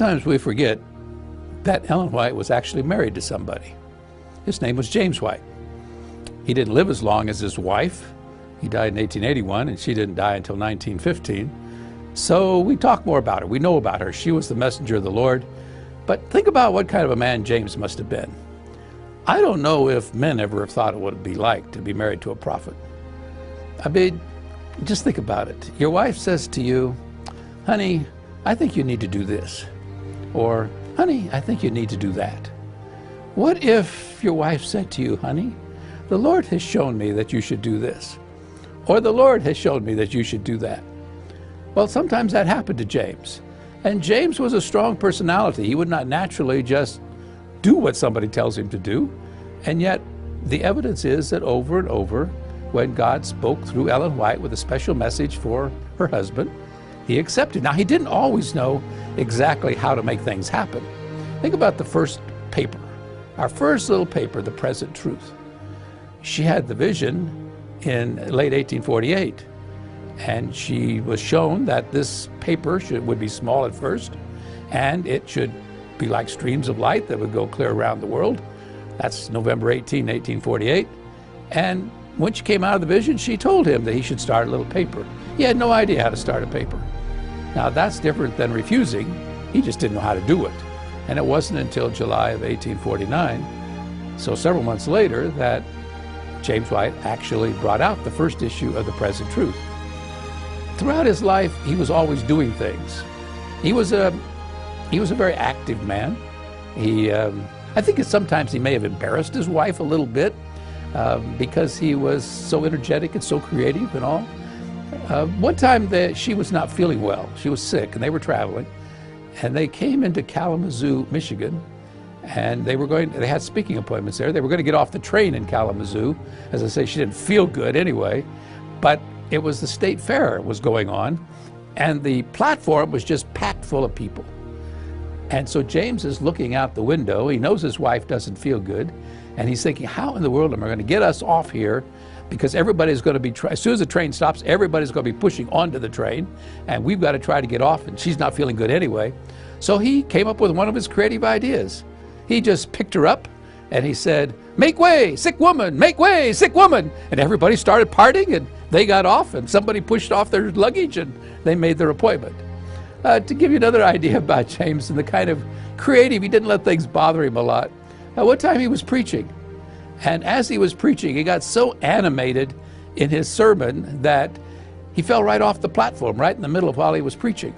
Sometimes we forget that Ellen White was actually married to somebody. His name was James White. He didn't live as long as his wife. He died in 1881, and she didn't die until 1915. So we talk more about her. We know about her. She was the messenger of the Lord. But think about what kind of a man James must have been. I don't know if men ever have thought of what it would be like to be married to a prophet. I mean, just think about it. Your wife says to you, honey, I think you need to do this. Or, honey, I think you need to do that. What if your wife said to you, honey, the Lord has shown me that you should do this. Or the Lord has shown me that you should do that. Well, sometimes that happened to James. And James was a strong personality. He would not naturally just do what somebody tells him to do. And yet, the evidence is that over and over, when God spoke through Ellen White with a special message for her husband, he accepted. Now, he didn't always know exactly how to make things happen. Think about the first paper, our first little paper, The Present Truth. She had the vision in late 1848, and she was shown that this paper would be small at first, and it should be like streams of light that would go clear around the world. That's November 18, 1848. And when she came out of the vision, she told him that he should start a little paper. He had no idea how to start a paper. Now, that's different than refusing. He just didn't know how to do it. And it wasn't until July of 1849, so several months later, that James White actually brought out the first issue of The Present Truth. Throughout his life, he was always doing things. He was a very active man. I think sometimes he may have embarrassed his wife a little bit because he was so energetic and so creative and all. One time she was not feeling well. She was sick, and they were traveling, and they came into Kalamazoo, Michigan, and they had speaking appointments there. They were going to get off the train in Kalamazoo. As I say, she didn't feel good anyway, but it was the state fair was going on, and the platform was just packed full of people. And so James is looking out the window. He knows his wife doesn't feel good, and he's thinking, how in the world am I going to get us off here? Because everybody's going to be, as soon as the train stops, everybody's going to be pushing onto the train, and we've got to try to get off, and she's not feeling good anyway. So he came up with one of his creative ideas. He just picked her up, and he said, make way, sick woman, make way, sick woman. And everybody started partying, and they got off, and somebody pushed off their luggage, and they made their appointment. To give you another idea about James and the kind of creative, he didn't let things bother him a lot. One time he was preaching, and as he was preaching, he got so animated in his sermon that he fell right off the platform, right in the middle of while he was preaching.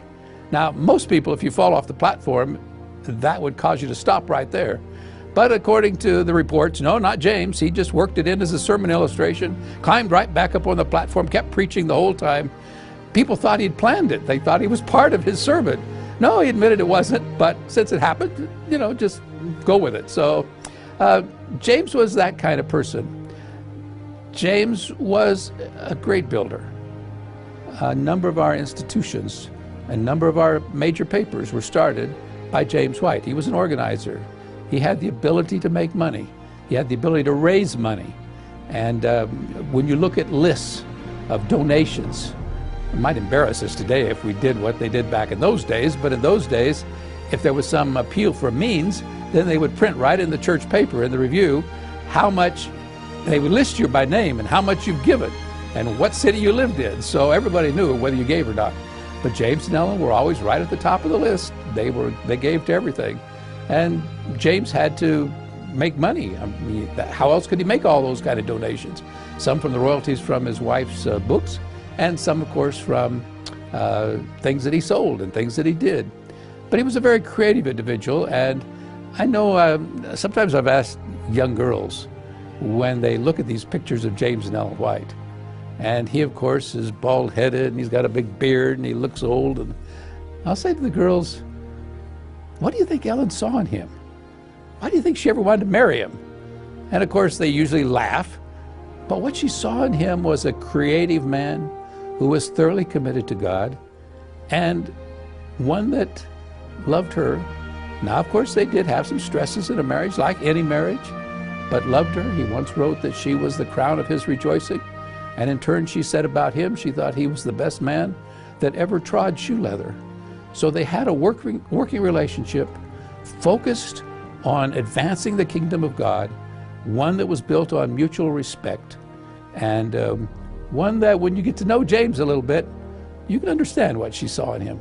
Now, most people, if you fall off the platform, that would cause you to stop right there. But according to the reports, no, not James. He just worked it in as a sermon illustration, climbed right back up on the platform, kept preaching the whole time. People thought he'd planned it. They thought he was part of his sermon. No, he admitted it wasn't, but since it happened, just go with it. So James was that kind of person. James was a great builder. A number of our institutions, a number of our major papers were started by James White. He was an organizer. He had the ability to make money. He had the ability to raise money. And when you look at lists of donations, it might embarrass us today if we did what they did back in those days, but in those days, if there was some appeal for means, then they would print right in the church paper, in the review, how much, they would list you by name and how much you've given and what city you lived in. So everybody knew whether you gave or not. But James and Ellen were always right at the top of the list. They gave to everything. And James had to make money. I mean, how else could he make all those kind of donations? Some from the royalties from his wife's books, and some, of course, from things that he sold and things that he did. But he was a very creative individual, and I know sometimes I've asked young girls when they look at these pictures of James and Ellen White, and he, of course, is bald-headed, and he's got a big beard, and he looks old, and I'll say to the girls, what do you think Ellen saw in him? Why do you think she ever wanted to marry him? And, of course, they usually laugh, but what she saw in him was a creative man who was thoroughly committed to God, and one that loved her. Now, of course, they did have some stresses in a marriage, like any marriage, but loved her. He once wrote that she was the crown of his rejoicing, and in turn she said about him, she thought he was the best man that ever trod shoe leather. So they had a working relationship focused on advancing the kingdom of God, one that was built on mutual respect, and one that when you get to know James a little bit, you can understand what she saw in him.